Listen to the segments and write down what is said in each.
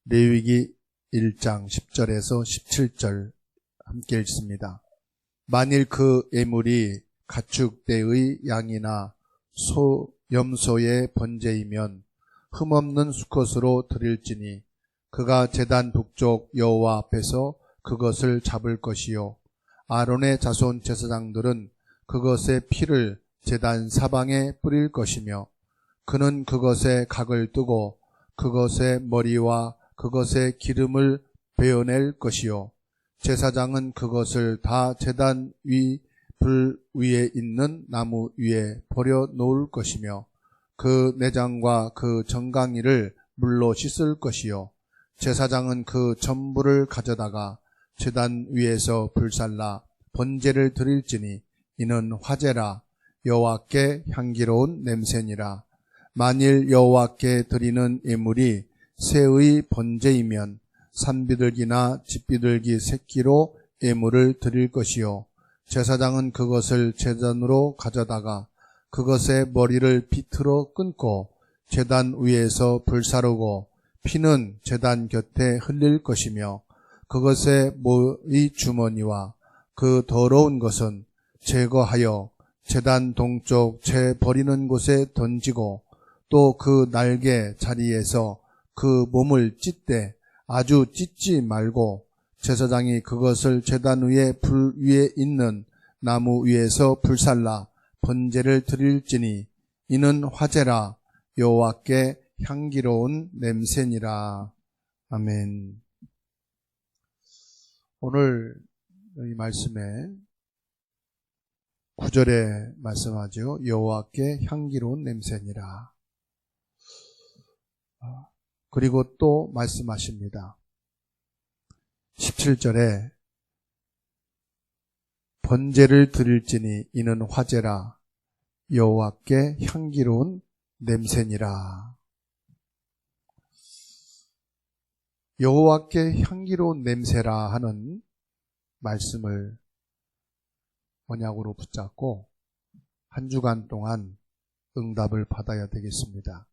레위기 1장 10절에서 17절 함께 읽습니다. 만일 그 예물이 가축대의 양이나 염소의 번제이면 흠없는 수컷으로 드릴지니 그가 제단 북쪽 여호와 앞에서 그것을 잡을 것이요 아론의 자손 제사장들은 그것의 피를 제단 사방에 뿌릴 것이며 그는 그것에 각을 뜨고 그것의 머리와 그것의 기름을 베어낼 것이요 제사장은 그것을 다 제단 위 불 위에 있는 나무 위에 버려 놓을 것이며 그 내장과 그 정강이를 물로 씻을 것이요 제사장은 그 전부를 가져다가 제단 위에서 불살라 번제를 드릴지니 이는 화제라 여호와께 향기로운 냄새니라. 만일 여호와께 드리는 예물이 새의 번제이면 산비둘기나 집비둘기 새끼로 예물을 드릴 것이요 제사장은 그것을 제단으로 가져다가 그것의 머리를 비틀어 끊고 제단 위에서 불사르고 피는 제단 곁에 흘릴 것이며 그것의 모의 주머니와 그 더러운 것은 제거하여 제단 동쪽 재 버리는 곳에 던지고 또 그 날개 자리에서 그 몸을 찢되 아주 찢지 말고 제사장이 그것을 제단 위에 불 위에 있는 나무 위에서 불살라 번제를 드릴지니 이는 화제라 여호와께 향기로운 냄새니라. 아멘. 오늘 이 말씀에 9절에 말씀하죠. 여호와께 향기로운 냄새니라. 그리고 또 말씀하십니다. 17절에 번제를 드릴지니 이는 화제라 여호와께 향기로운 냄새니라. 여호와께 향기로운 냄새라 하는 말씀을 언약으로 붙잡고 한 주간 동안 응답을 받아야 되겠습니다.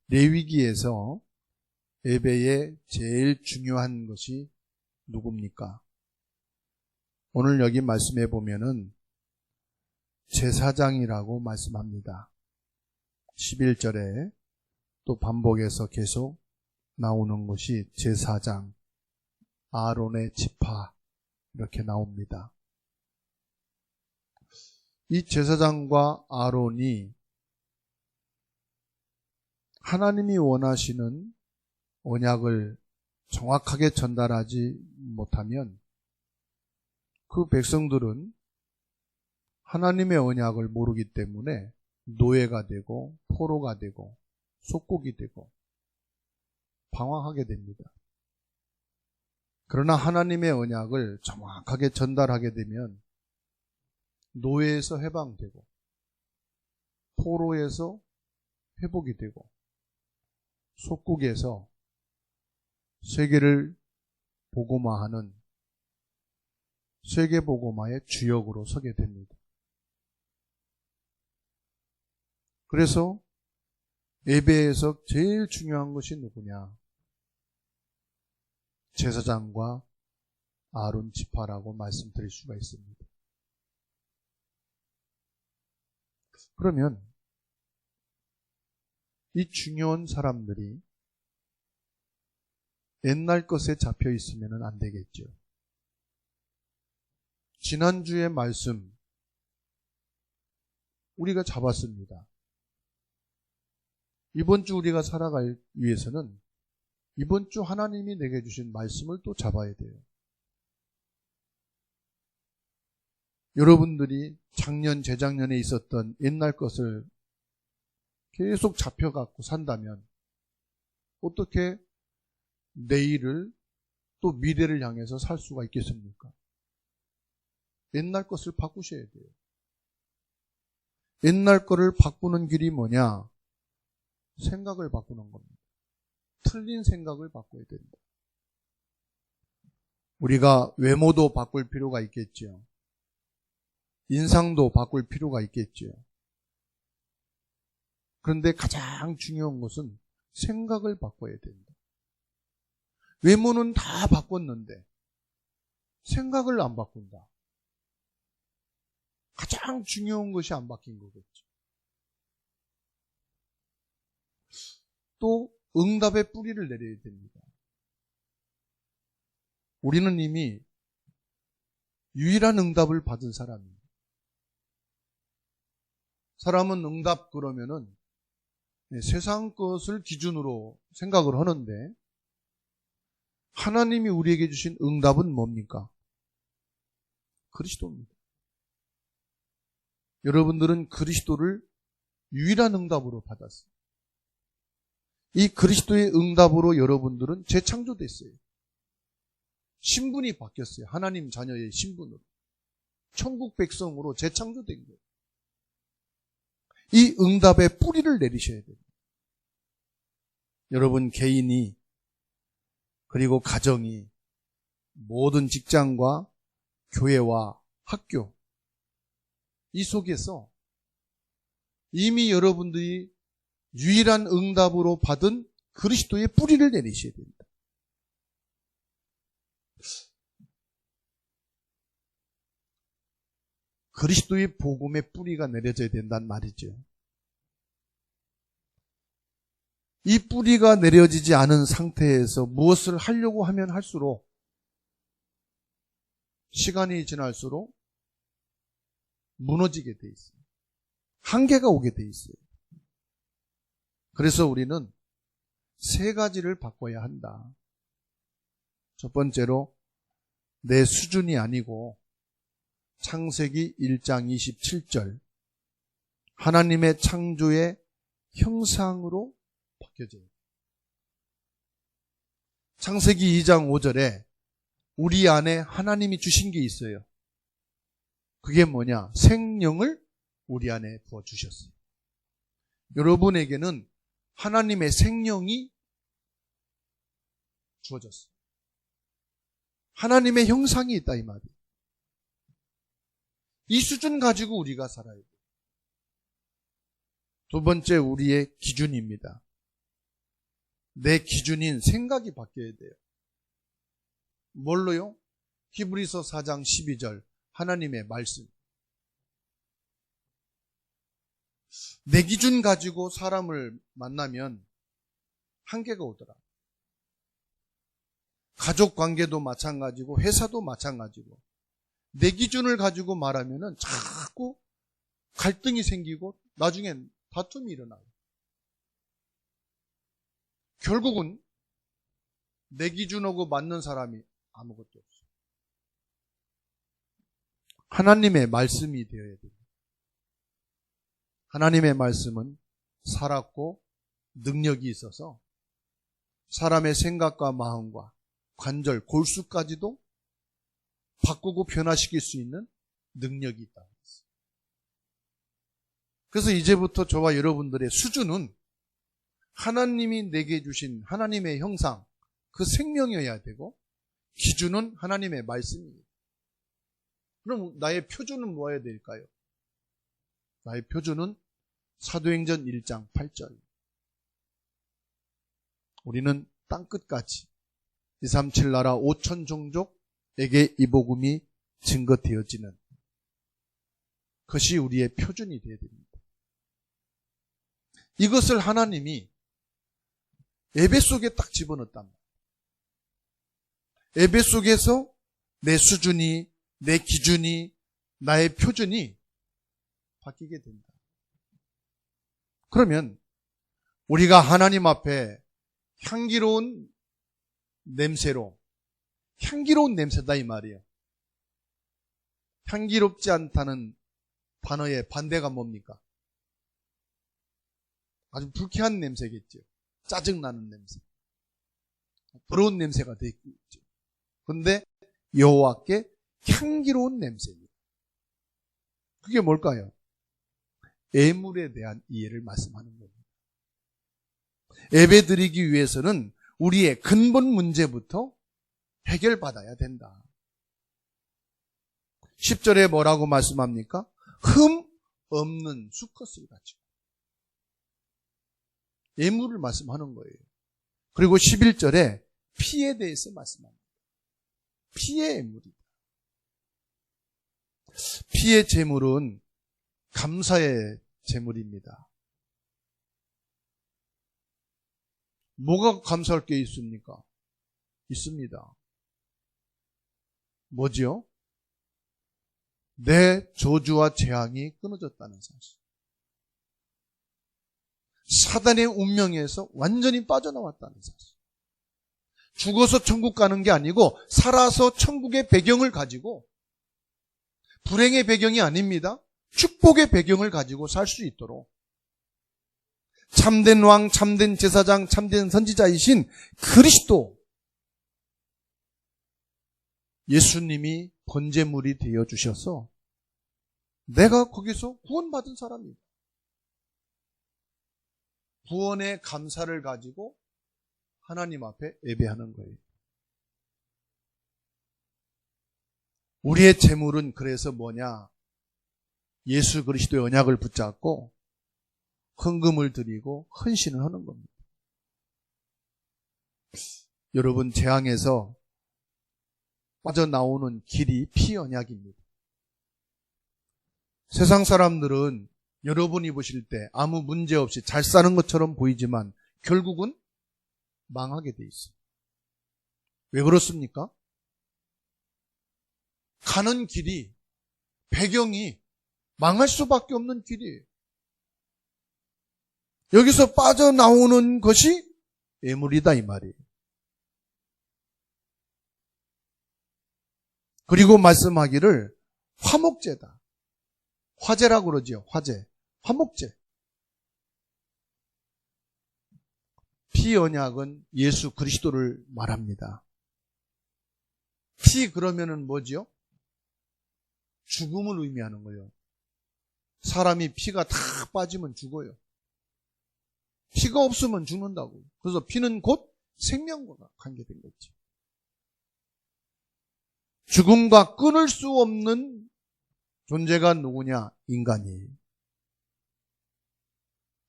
레위기에서 예배에 제일 중요한 것이 누굽니까? 오늘 여기 말씀해 보면은 제사장이라고 말씀합니다. 11절에 또 반복해서 계속 나오는 것이 제사장, 아론의 지파 이렇게 나옵니다. 이 제사장과 아론이 하나님이 원하시는 언약을 정확하게 전달하지 못하면 그 백성들은 하나님의 언약을 모르기 때문에 노예가 되고 포로가 되고 속국이 되고 방황하게 됩니다. 그러나 하나님의 언약을 정확하게 전달하게 되면 노예에서 해방되고 포로에서 회복이 되고 속국에서 세계를 복음화하는 세계복음화의 주역으로 서게 됩니다. 그래서 예배에서 제일 중요한 것이 누구냐? 제사장과 아론 지파라고 말씀드릴 수가 있습니다. 그러면 이 중요한 사람들이 옛날 것에 잡혀 있으면 안 되겠죠. 지난주의 말씀 우리가 잡았습니다. 이번 주 우리가 살아갈 위해서는 이번 주 하나님이 내게 주신 말씀을 또 잡아야 돼요. 여러분들이 작년, 재작년에 있었던 옛날 것을 계속 잡혀갖고 산다면 어떻게 내일을 또 미래를 향해서 살 수가 있겠습니까? 옛날 것을 바꾸셔야 돼요. 옛날 거를 바꾸는 길이 뭐냐? 생각을 바꾸는 겁니다. 틀린 생각을 바꿔야 됩니다. 우리가 외모도 바꿀 필요가 있겠죠. 인상도 바꿀 필요가 있겠죠. 그런데 가장 중요한 것은 생각을 바꿔야 된다. 외모는 다 바꿨는데 생각을 안 바꾼다. 가장 중요한 것이 안 바뀐 거겠죠. 또 응답의 뿌리를 내려야 됩니다. 우리는 이미 유일한 응답을 받은 사람입니다. 사람은 응답 그러면은 세상 것을 기준으로 생각을 하는데 하나님이 우리에게 주신 응답은 뭡니까? 그리스도입니다. 여러분들은 그리스도를 유일한 응답으로 받았어요. 이 그리스도의 응답으로 여러분들은 재창조됐어요. 신분이 바뀌었어요. 하나님 자녀의 신분으로. 천국 백성으로 재창조된 거예요. 이 응답의 뿌리를 내리셔야 돼요. 여러분 개인이 그리고 가정이 모든 직장과 교회와 학교 이 속에서 이미 여러분들이 유일한 응답으로 받은 그리스도의 뿌리를 내리셔야 됩니다. 그리스도의 복음의 뿌리가 내려져야 된단 말이죠. 이 뿌리가 내려지지 않은 상태에서 무엇을 하려고 하면 할수록 시간이 지날수록 무너지게 돼 있어요. 한계가 오게 돼 있어요. 그래서 우리는 세 가지를 바꿔야 한다. 첫 번째로 내 수준이 아니고 창세기 1장 27절 하나님의 창조의 형상으로 바뀌어져요. 창세기 2장 5절에 우리 안에 하나님이 주신 게 있어요. 그게 뭐냐? 생명을 우리 안에 부어주셨어요. 여러분에게는 하나님의 생명이 주어졌어요. 하나님의 형상이 있다 이 말이에요. 이 수준 가지고 우리가 살아야 돼요. 두 번째 우리의 기준입니다. 내 기준인 생각이 바뀌어야 돼요. 뭘로요? 히브리서 4장 12절 하나님의 말씀. 내 기준 가지고 사람을 만나면 한계가 오더라. 가족 관계도 마찬가지고 회사도 마찬가지고 내 기준을 가지고 말하면은 자꾸 갈등이 생기고 나중엔 다툼이 일어나요. 결국은 내 기준하고 맞는 사람이 아무것도 없어요. 하나님의 말씀이 되어야 돼요. 하나님의 말씀은 살았고 능력이 있어서 사람의 생각과 마음과 관절, 골수까지도 바꾸고 변화시킬 수 있는 능력이 있다. 그래서 이제부터 저와 여러분들의 수준은 하나님이 내게 주신 하나님의 형상, 그 생명이어야 되고 기준은 하나님의 말씀이에요. 그럼 나의 표준은 뭐여야 될까요? 나의 표준은 사도행전 1장 8절. 우리는 땅끝까지 237 나라 5천 종족에게 이 복음이 증거되어지는 그것이 우리의 표준이 되어야 됩니다. 이것을 하나님이 예배 속에 딱 집어넣었단 말이에요. 예배 속에서 내 수준이, 내 기준이, 나의 표준이 바뀌게 된다. 그러면 우리가 하나님 앞에 향기로운 냄새로, 향기로운 냄새다 이 말이에요. 향기롭지 않다는 단어의 반대가 뭡니까? 아주 불쾌한 냄새겠죠. 짜증나는 냄새. 더러운 냄새가 되겠죠. 그런데 여호와께 향기로운 냄새입니다. 그게 뭘까요? 예물에 대한 이해를 말씀하는 겁니다. 예배 드리기 위해서는 우리의 근본 문제부터 해결받아야 된다. 10절에 뭐라고 말씀합니까? 흠 없는 수컷을 가지고. 예물을 말씀하는 거예요. 그리고 11절에 피에 대해서 말씀합니다. 피의 예물이다. 피의 제물은 감사의 제물입니다. 뭐가 감사할 게 있습니까? 있습니다. 뭐지요? 내 저주와 재앙이 끊어졌다는 사실. 사단의 운명에서 완전히 빠져나왔다는 사실. 죽어서 천국 가는 게 아니고 살아서 천국의 배경을 가지고, 불행의 배경이 아닙니다. 축복의 배경을 가지고 살 수 있도록 참된 왕, 참된 제사장, 참된 선지자이신 그리스도 예수님이 번제물이 되어주셔서 내가 거기서 구원받은 사람입니다. 구원의 감사를 가지고 하나님 앞에 예배하는 거예요. 우리의 제물은 그래서 뭐냐? 예수 그리스도의 언약을 붙잡고 헌금을 드리고 헌신을 하는 겁니다. 여러분, 재앙에서 빠져나오는 길이 피 언약입니다. 세상 사람들은 여러분이 보실 때 아무 문제 없이 잘 사는 것처럼 보이지만 결국은 망하게 돼 있어요. 왜 그렇습니까? 가는 길이, 배경이 망할 수밖에 없는 길이에요. 여기서 빠져나오는 것이 예물이다 이 말이에요. 그리고 말씀하기를 화목제다. 화제라고 그러지요. 화제. 화목제. 피 언약은 예수 그리스도를 말합니다. 피 그러면은 뭐지요? 죽음을 의미하는 거예요. 사람이 피가 다 빠지면 죽어요. 피가 없으면 죽는다고. 그래서 피는 곧 생명과 관계된 거지. 죽음과 끊을 수 없는 존재가 누구냐? 인간이.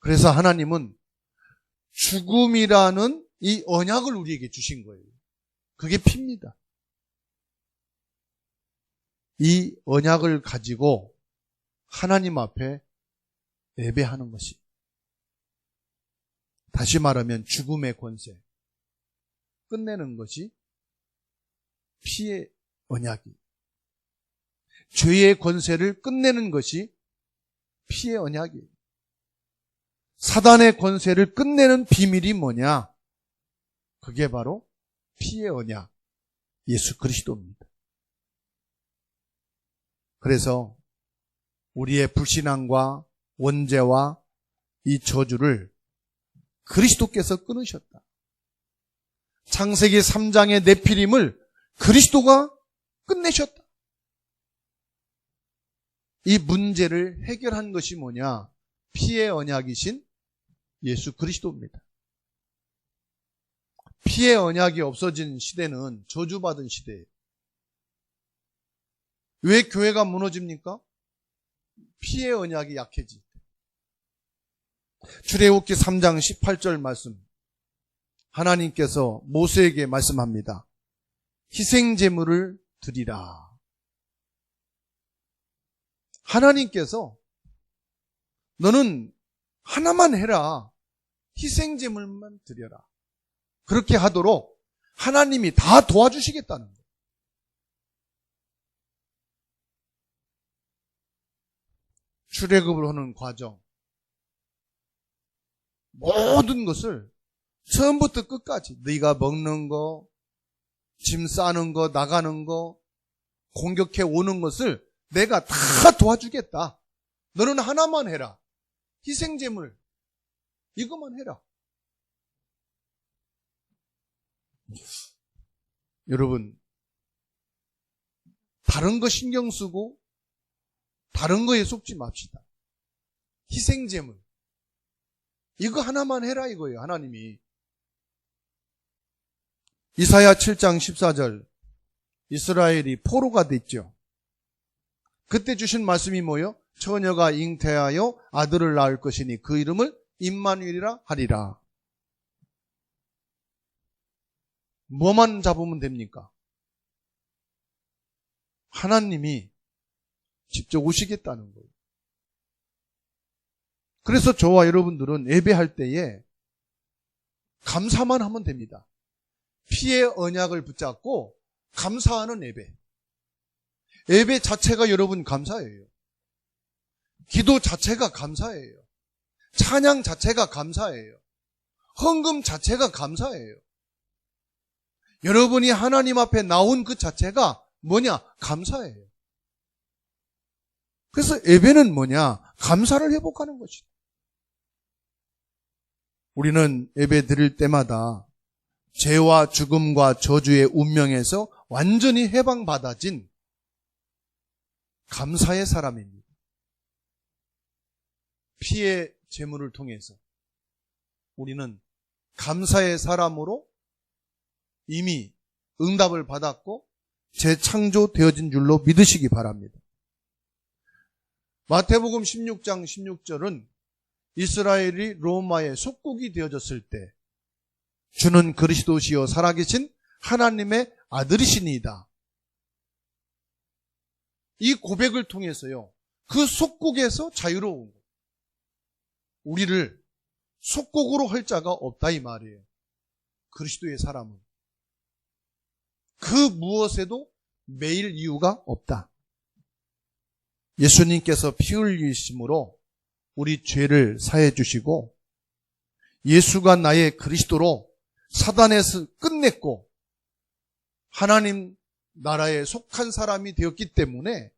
그래서 하나님은 죽음이라는 이 언약을 우리에게 주신 거예요. 그게 피입니다. 이 언약을 가지고 하나님 앞에 예배하는 것이, 다시 말하면 죽음의 권세, 끝내는 것이 피의 언약이, 죄의 권세를 끝내는 것이 피의 언약이에요. 사단의 권세를 끝내는 비밀이 뭐냐? 그게 바로 피의 언약, 예수 그리스도입니다. 그래서 우리의 불신앙과 원죄와 이 저주를 그리스도께서 끊으셨다. 창세기 3장의 네피림을 그리스도가 끝내셨다. 이 문제를 해결한 것이 뭐냐? 피의 언약이신 예수 그리스도입니다. 피의 언약이 없어진 시대는 저주받은 시대예요. 왜 교회가 무너집니까? 피의 언약이 약해지. 출애굽기 3장 18절 말씀, 하나님께서 모세에게 말씀합니다. 희생제물을 드리라. 하나님께서 너는 하나만 해라. 희생제물만 드려라. 그렇게 하도록 하나님이 다 도와주시겠다는 거예요. 출애굽을 하는 과정, 모든 것을 처음부터 끝까지 네가 먹는 거, 짐 싸는 거, 나가는 거, 공격해 오는 것을 내가 다 도와주겠다. 너는 하나만 해라. 희생제물 이것만 해라. 여러분, 다른 거 신경 쓰고 다른 거에 속지 맙시다. 희생제물 이거 하나만 해라 이거예요. 하나님이. 이사야 7장 14절, 이스라엘이 포로가 됐죠. 그때 주신 말씀이 뭐예요? 처녀가 잉태하여 아들을 낳을 것이니 그 이름을 임마누엘이라 하리라. 뭐만 잡으면 됩니까? 하나님이 직접 오시겠다는 거예요. 그래서 저와 여러분들은 예배할 때에 감사만 하면 됩니다. 피의 언약을 붙잡고 감사하는 예배. 예배 자체가 여러분 감사예요. 기도 자체가 감사예요. 찬양 자체가 감사예요. 헌금 자체가 감사예요. 여러분이 하나님 앞에 나온 그 자체가 뭐냐? 감사예요. 그래서 예배는 뭐냐? 감사를 회복하는 것이다. 우리는 예배 드릴 때마다 죄와 죽음과 저주의 운명에서 완전히 해방받아진 감사의 사람입니다. 피의 제물을 통해서 우리는 감사의 사람으로 이미 응답을 받았고 재창조되어진 줄로 믿으시기 바랍니다. 마태복음 16장 16절은 이스라엘이 로마의 속국이 되어졌을 때 주는 그리스도시요 살아계신 하나님의 아들이시니이다. 이 고백을 통해서요, 그 속국에서 자유로운 것. 우리를 속국으로 할 자가 없다 이 말이에요. 그리스도의 사람은. 그 무엇에도 매일 이유가 없다. 예수님께서 피 흘리심으로 우리 죄를 사해 주시고 예수가 나의 그리스도로 사단에서 끝냈고 하나님 나라에 속한 사람이 되었기 때문에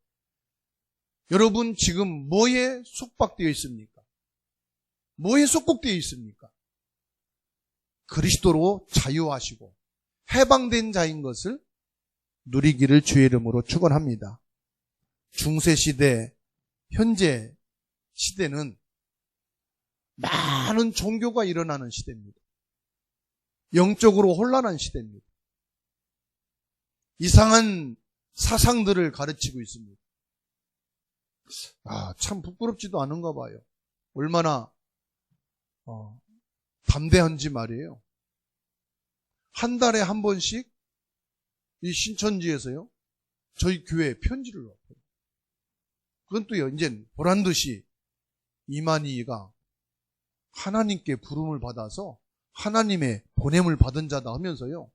여러분 지금 뭐에 속박되어 있습니까? 뭐에 속국되어 있습니까? 그리스도로 자유하시고 해방된 자인 것을 누리기를 주의 이름으로 축원합니다. 중세시대, 현재 시대는 많은 종교가 일어나는 시대입니다. 영적으로 혼란한 시대입니다. 이상한 사상들을 가르치고 있습니다. 참 부끄럽지도 않은가 봐요. 얼마나 담대한지 말이에요. 한 달에 한 번씩 이 신천지에서요, 저희 교회에 편지를 넣어요. 그건 또요, 이제 보란 듯이 이만희가 하나님께 부름을 받아서 하나님의 보냄을 받은 자다 하면서요,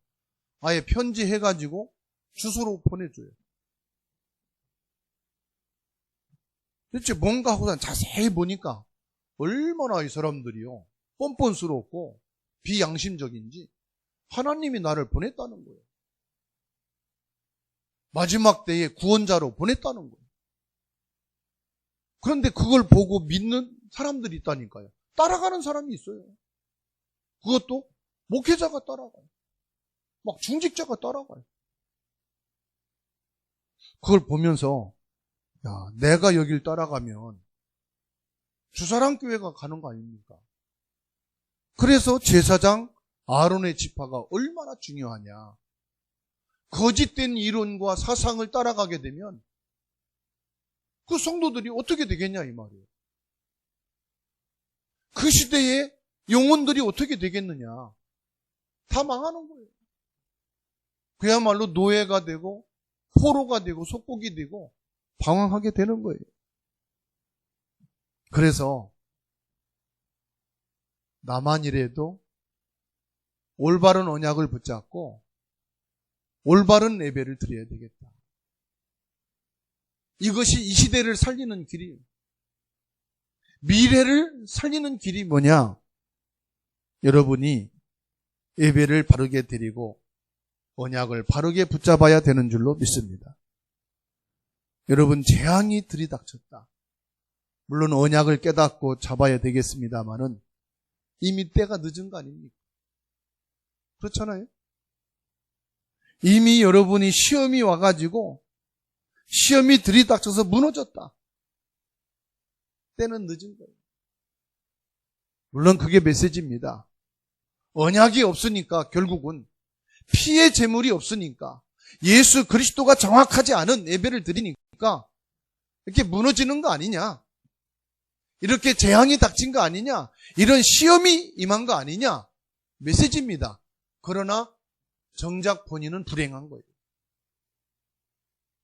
아예 편지해가지고 주소로 보내줘요. 대체 뭔가 하고 자세히 보니까 얼마나 이 사람들이요, 뻔뻔스럽고 비양심적인지 하나님이 나를 보냈다는 거예요. 마지막 때에 구원자로 보냈다는 거예요. 그런데 그걸 보고 믿는 사람들이 있다니까요. 따라가는 사람이 있어요. 그것도 목회자가 따라가요. 막 중직자가 따라가요. 그걸 보면서 야, 내가 여길 따라가면 주사랑교회가 가는 거 아닙니까? 그래서 제사장 아론의 지파가 얼마나 중요하냐. 거짓된 이론과 사상을 따라가게 되면 그 성도들이 어떻게 되겠냐 이 말이에요. 그 시대의 영혼들이 어떻게 되겠느냐. 다 망하는 거예요. 그야말로 노예가 되고 포로가 되고 속국이 되고 방황하게 되는 거예요. 그래서 나만이라도 올바른 언약을 붙잡고 올바른 예배를 드려야 되겠다. 이것이 이 시대를 살리는 길이에요. 미래를 살리는 길이 뭐냐? 여러분이 예배를 바르게 드리고 언약을 바르게 붙잡아야 되는 줄로 믿습니다. 여러분, 재앙이 들이닥쳤다. 물론 언약을 깨닫고 잡아야 되겠습니다만은 이미 때가 늦은 거 아닙니까? 그렇잖아요? 이미 여러분이 시험이 와가지고 시험이 들이닥쳐서 무너졌다. 때는 늦은 거예요. 물론 그게 메시지입니다. 언약이 없으니까 결국은 피의 제물이 없으니까 예수 그리스도가 정확하지 않은 예배를 드리니까 이렇게 무너지는 거 아니냐. 이렇게 재앙이 닥친 거 아니냐. 이런 시험이 임한 거 아니냐. 메시지입니다. 그러나 정작 본인은 불행한 거예요.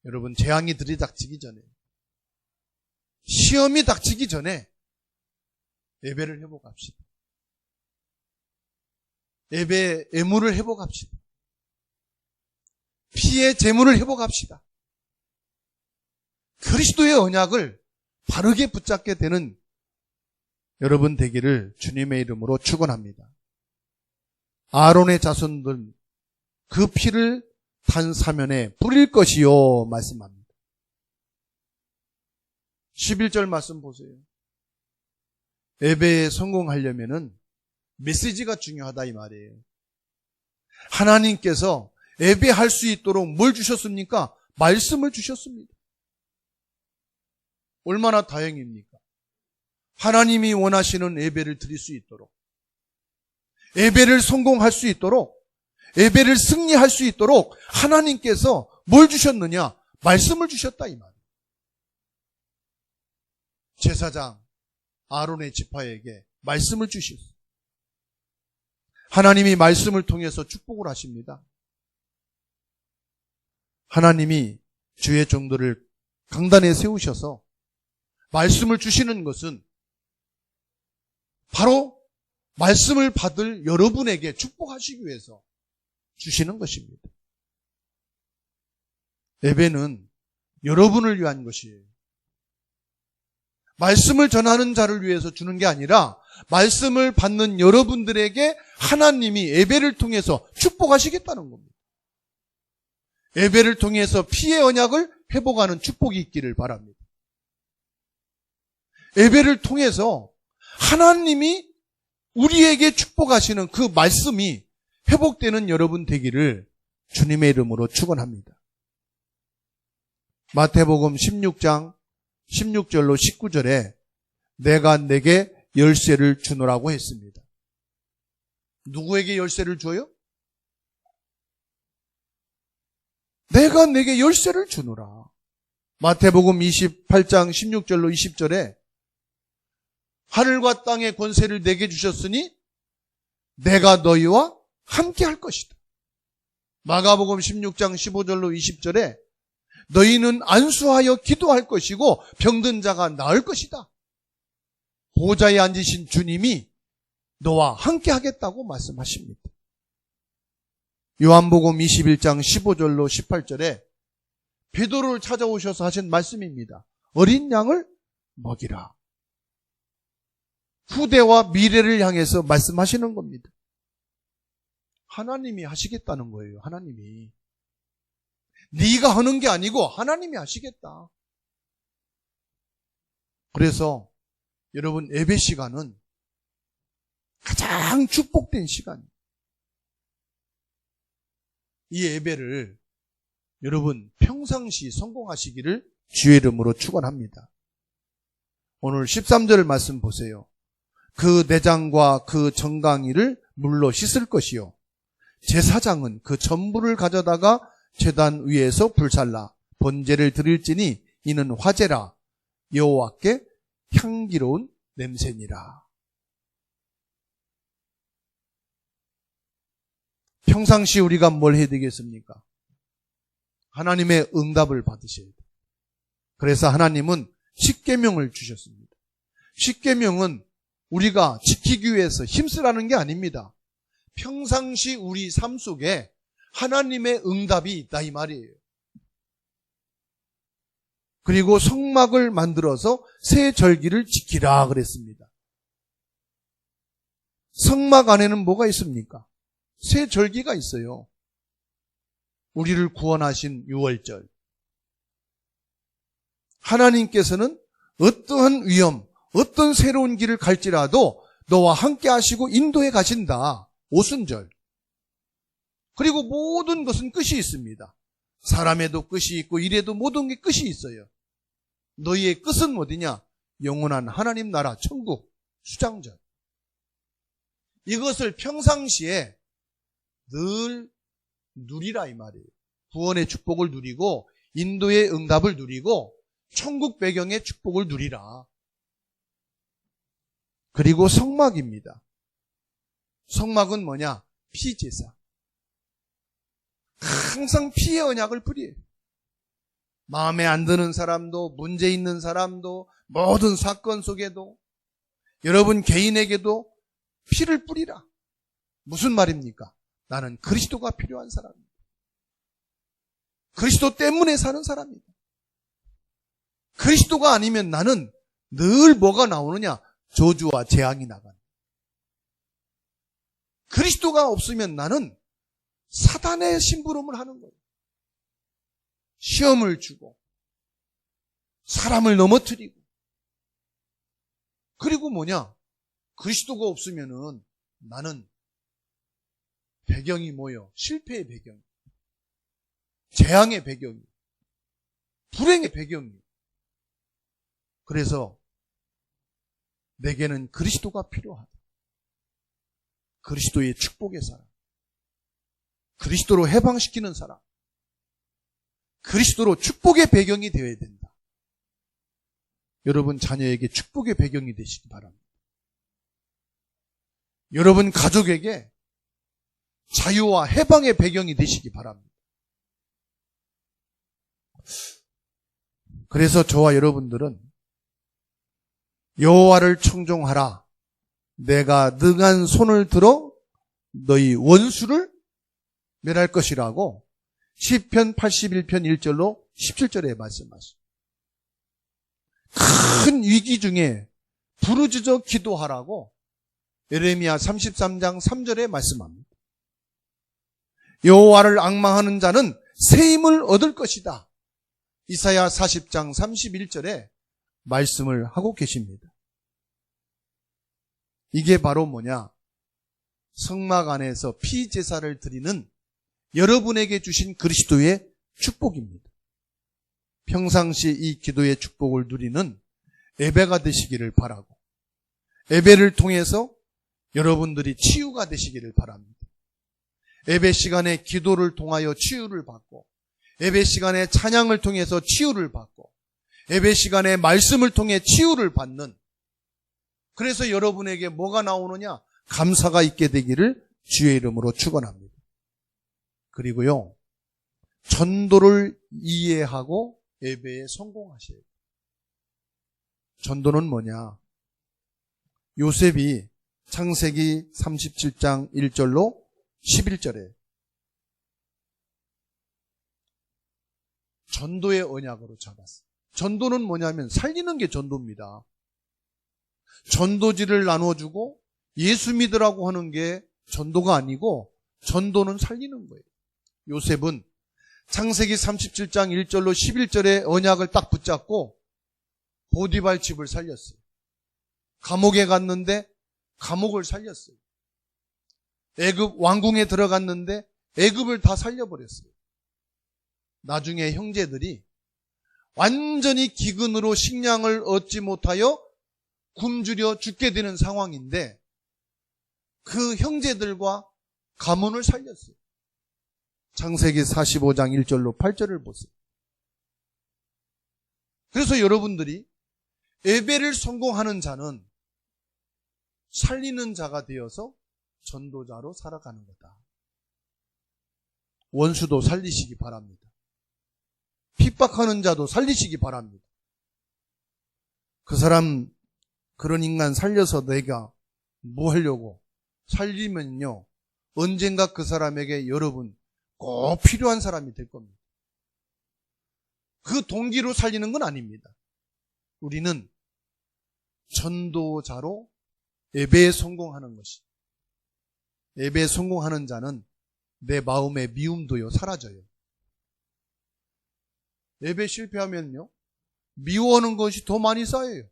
여러분, 재앙이 들이닥치기 전에, 시험이 닥치기 전에 예배를 회복합시다. 예배 애물을 회복합시다. 피의 제물을 회복합시다. 그리스도의 언약을 바르게 붙잡게 되는 여러분 되기를 주님의 이름으로 축원합니다. 아론의 자손들 그 피를 단 사면에 뿌릴 것이요 말씀합니다. 11절 말씀 보세요. 예배에 성공하려면은 메시지가 중요하다 이 말이에요. 하나님께서 예배할 수 있도록 뭘 주셨습니까? 말씀을 주셨습니다. 얼마나 다행입니까? 하나님이 원하시는 예배를 드릴 수 있도록, 예배를 성공할 수 있도록, 예배를 승리할 수 있도록 하나님께서 뭘 주셨느냐? 말씀을 주셨다 이 말이에요. 제사장 아론의 지파에게 말씀을 주셨어요. 하나님이 말씀을 통해서 축복을 하십니다. 하나님이 주의 종들을 강단에 세우셔서 말씀을 주시는 것은 바로 말씀을 받을 여러분에게 축복하시기 위해서 주시는 것입니다. 예배는 여러분을 위한 것이에요. 말씀을 전하는 자를 위해서 주는 게 아니라 말씀을 받는 여러분들에게 하나님이 예배를 통해서 축복하시겠다는 겁니다. 예배를 통해서 피의 언약을 회복하는 축복이 있기를 바랍니다. 예배를 통해서 하나님이 우리에게 축복하시는 그 말씀이 회복되는 여러분 되기를 주님의 이름으로 축원합니다. 마태복음 16장 16절로 19절에 내가 내게 열쇠를 주노라고 했습니다. 누구에게 열쇠를 줘요? 내가 내게 열쇠를 주노라. 마태복음 28장 16절로 20절에 하늘과 땅의 권세를 내게 주셨으니 내가 너희와 함께 할 것이다. 마가복음 16장 15절로 20절에 너희는 안수하여 기도할 것이고 병든 자가 나을 것이다. 보좌에 앉으신 주님이 너와 함께 하겠다고 말씀하십니다. 요한복음 21장 15절로 18절에 베드로를 찾아오셔서 하신 말씀입니다. 어린 양을 먹이라. 후대와 미래를 향해서 말씀하시는 겁니다. 하나님이 하시겠다는 거예요. 하나님이. 네가 하는 게 아니고 하나님이 하시겠다. 그래서 여러분 예배 시간은 가장 축복된 시간이에요. 이 예배를 여러분 평상시 성공하시기를 주의 이름으로 축원합니다. 오늘 13절 말씀 보세요. 그 내장과 그 정강이를 물로 씻을 것이요 제사장은 그 전부를 가져다가 제단 위에서 불살라 번제를 드릴지니 이는 화제라 여호와께 향기로운 냄새니라. 평상시 우리가 뭘 해야 되겠습니까? 하나님의 응답을 받으셔야 돼요. 그래서 하나님은 십계명을 주셨습니다. 십계명은 우리가 지키기 위해서 힘쓰라는 게 아닙니다. 평상시 우리 삶 속에 하나님의 응답이 있다 이 말이에요. 그리고 성막을 만들어서 새 절기를 지키라 그랬습니다. 성막 안에는 뭐가 있습니까? 새 절기가 있어요. 우리를 구원하신 유월절. 하나님께서는 어떠한 위험, 어떤 새로운 길을 갈지라도 너와 함께 하시고 인도해 가신다. 오순절. 그리고 모든 것은 끝이 있습니다. 사람에도 끝이 있고 일에도 모든 게 끝이 있어요. 너희의 끝은 어디냐? 영원한 하나님 나라 천국 수장절. 이것을 평상시에 늘 누리라 이 말이에요. 구원의 축복을 누리고 인도의 응답을 누리고 천국 배경의 축복을 누리라. 그리고 성막입니다. 성막은 뭐냐? 피제사. 항상 피의 언약을 뿌려요. 마음에 안 드는 사람도, 문제 있는 사람도, 모든 사건 속에도, 여러분 개인에게도 피를 뿌리라. 무슨 말입니까? 나는 그리스도가 필요한 사람입니다. 그리스도 때문에 사는 사람입니다. 그리스도가 아니면 나는 늘 뭐가 나오느냐? 저주와 재앙이 나가는. 그리스도가 없으면 나는 사단의 심부름을 하는 거예요. 시험을 주고 사람을 넘어뜨리고, 그리고 뭐냐? 그리스도가 없으면은 나는 배경이 뭐예요? 실패의 배경, 재앙의 배경이, 불행의 배경이. 그래서 내게는 그리스도가 필요하다. 그리스도의 축복의 사람, 그리스도로 해방시키는 사람, 그리스도로 축복의 배경이 되어야 된다. 여러분 자녀에게 축복의 배경이 되시기 바랍니다. 여러분 가족에게 자유와 해방의 배경이 되시기 바랍니다. 그래서 저와 여러분들은 여호와를 청종하라. 내가 능한 손을 들어 너희 원수를 멸할 것이라고 시편 81편 1절로 17절에 말씀하십니다. 큰 위기 중에 부르짖어 기도하라고 예레미야 33장 3절에 말씀합니다. 여호와를 앙망하는 자는 새 힘을 얻을 것이다. 이사야 40장 31절에 말씀을 하고 계십니다. 이게 바로 뭐냐? 성막 안에서 피제사를 드리는 여러분에게 주신 그리스도의 축복입니다. 평상시 이 기도의 축복을 누리는 예배가 되시기를 바라고, 예배를 통해서 여러분들이 치유가 되시기를 바랍니다. 예배 시간에 기도를 통하여 치유를 받고, 예배 시간에 찬양을 통해서 치유를 받고, 예배 시간에 말씀을 통해 치유를 받는, 그래서 여러분에게 뭐가 나오느냐? 감사가 있게 되기를 주의 이름으로 축원합니다. 그리고요, 전도를 이해하고 예배에 성공하셔야 돼요. 전도는 뭐냐? 요셉이 창세기 37장 1절로 11절에 전도의 언약으로 잡았어요. 전도는 뭐냐면 살리는 게 전도입니다. 전도지를 나눠주고 예수 믿으라고 하는 게 전도가 아니고, 전도는 살리는 거예요. 요셉은 창세기 37장 1절로 11절의 언약을 딱 붙잡고 보디발 집을 살렸어요. 감옥에 갔는데 감옥을 살렸어요. 애굽 왕궁에 들어갔는데 애굽을 다 살려버렸어요. 나중에 형제들이 완전히 기근으로 식량을 얻지 못하여 굶주려 죽게 되는 상황인데 그 형제들과 가문을 살렸어요. 창세기 45장 1절로 8절을 보세요. 그래서 여러분들이 예배를 성공하는 자는 살리는 자가 되어서 전도자로 살아가는 거다. 원수도 살리시기 바랍니다. 핍박하는 자도 살리시기 바랍니다. 그 사람, 그런 인간 살려서 내가 뭐 하려고? 살리면요, 언젠가 그 사람에게 여러분 꼭 필요한 사람이 될 겁니다. 그 동기로 살리는 건 아닙니다. 우리는 전도자로 예배에 성공하는 것이, 예배에 성공하는 자는 내 마음의 미움도요 사라져요. 예배 실패하면요, 미워하는 것이 더 많이 쌓여요.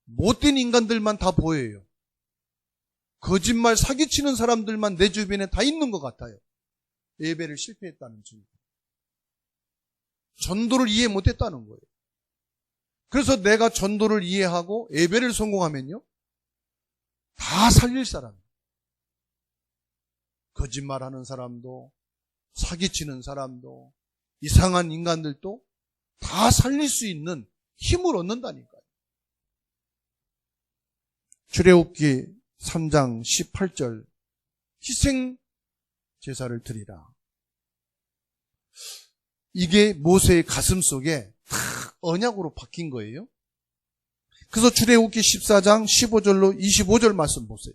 못된 인간들만 다 보여요. 거짓말 사기치는 사람들만 내 주변에 다 있는 것 같아요. 예배를 실패했다는 증거. 전도를 이해 못했다는 거예요. 그래서 내가 전도를 이해하고 예배를 성공하면요, 다 살릴 사람. 거짓말하는 사람도, 사기치는 사람도, 이상한 인간들도 다 살릴 수 있는 힘을 얻는다니까요. 출애굽기 3장 18절, 희생 제사를 드리라. 이게 모세의 가슴 속에 다 언약으로 박힌 거예요. 그래서 출애굽기 14장 15절로 25절 말씀 보세요.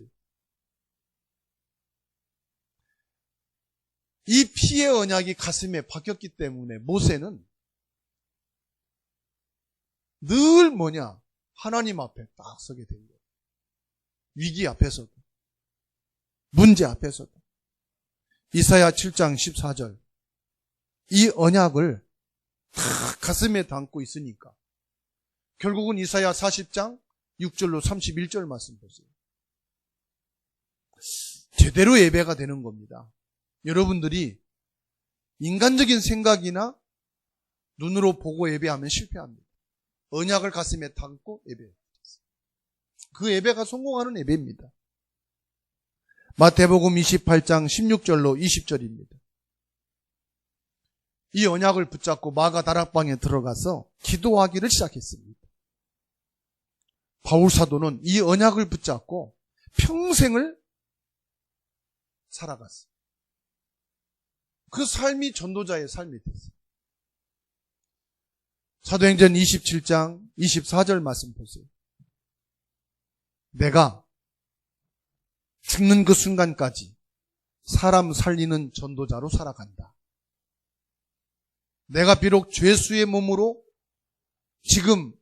이 피의 언약이 가슴에 박혔기 때문에 모세는 늘 하나님 앞에 딱 서게 된 거예요. 위기 앞에서도, 문제 앞에서도. 이사야 7장 14절. 이 언약을 다 가슴에 담고 있으니까 결국은 이사야 40장 6절로 31절 말씀 보세요. 제대로 예배가 되는 겁니다. 여러분들이 인간적인 생각이나 눈으로 보고 예배하면 실패합니다. 언약을 가슴에 담고 예배해요. 그 예배가 성공하는 예배입니다. 마태복음 28장 16절로 20절입니다. 이 언약을 붙잡고 마가 다락방에 들어가서 기도하기를 시작했습니다. 바울 사도는 이 언약을 붙잡고 평생을 살아갔어요. 그 삶이 전도자의 삶이 됐어요. 사도행전 27장 24절 말씀 보세요. 내가 죽는 그 순간까지 사람 살리는 전도자로 살아간다. 내가 비록 죄수의 몸으로 지금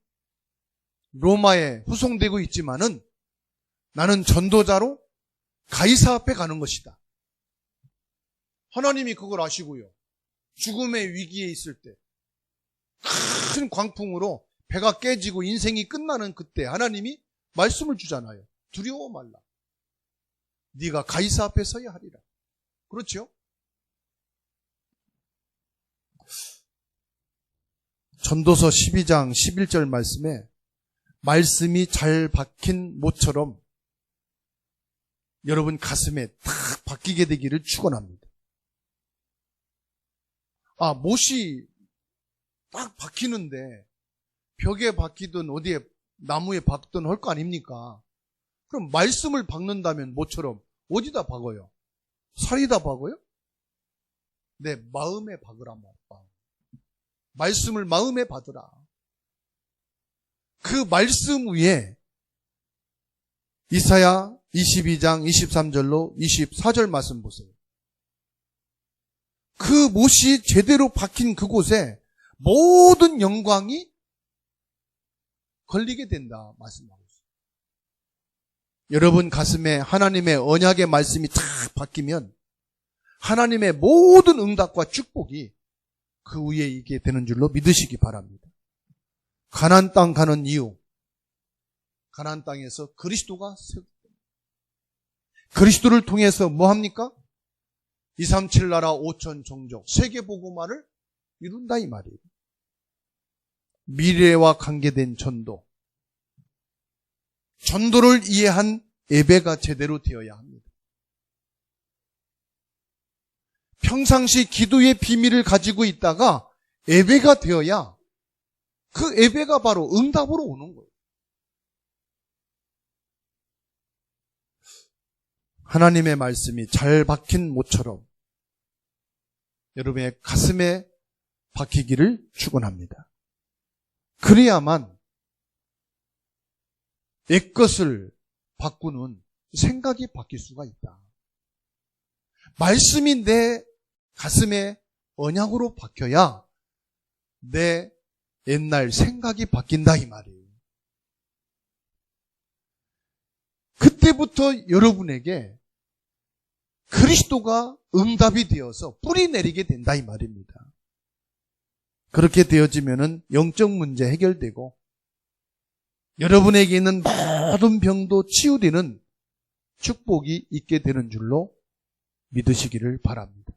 로마에 후송되고 있지만은 나는 전도자로 가이사 앞에 가는 것이다. 하나님이 그걸 아시고요. 죽음의 위기에 있을 때 큰 광풍으로 배가 깨지고 인생이 끝나는 그때 하나님이 말씀을 주잖아요. 두려워 말라. 네가 가이사 앞에 서야 하리라. 그렇죠? 전도서 12장 11절 말씀에 말씀이 잘 박힌 못처럼 여러분 가슴에 탁 박히게 되기를 축원합니다. 못이 딱 박히는데 벽에 박히든 어디에 나무에 박든 할 거 아닙니까? 그럼 말씀을 박는다면 모처럼 어디다 박어요? 살이다 박어요? 내 마음에 박으라 말이야. 말씀을 마음에 받으라. 그 말씀 위에 이사야 22장 23절로 24절 말씀 보세요. 그 못이 제대로 박힌 그곳에 모든 영광이 걸리게 된다 말씀하고 있어요. 여러분 가슴에 하나님의 언약의 말씀이 탁 박히면 하나님의 모든 응답과 축복이 그 위에 있게 되는 줄로 믿으시기 바랍니다. 가나안 땅 가는 이유, 가나안 땅에서 그리스도가 세웠습니다. 그리스도를 통해서 뭐합니까? 237 나라 5천 종족 세계 복음화를 이룬다 이 말이에요. 미래와 관계된 전도를 이해한 예배가 제대로 되어야 합니다. 평상시 기도의 비밀을 가지고 있다가 예배가 되어야 그 예배가 바로 응답으로 오는 거예요. 하나님의 말씀이 잘 박힌 못처럼 여러분의 가슴에 박히기를 축원합니다. 그래야만 옛것을 바꾸는 생각이 바뀔 수가 있다. 말씀이 내 가슴에 언약으로 박혀야 내 옛날 생각이 바뀐다 이 말이에요. 그때부터 여러분에게 그리스도가 응답이 되어서 뿌리 내리게 된다 이 말입니다. 그렇게 되어지면은 영적 문제 해결되고 여러분에게 있는 모든 병도 치유되는 축복이 있게 되는 줄로 믿으시기를 바랍니다.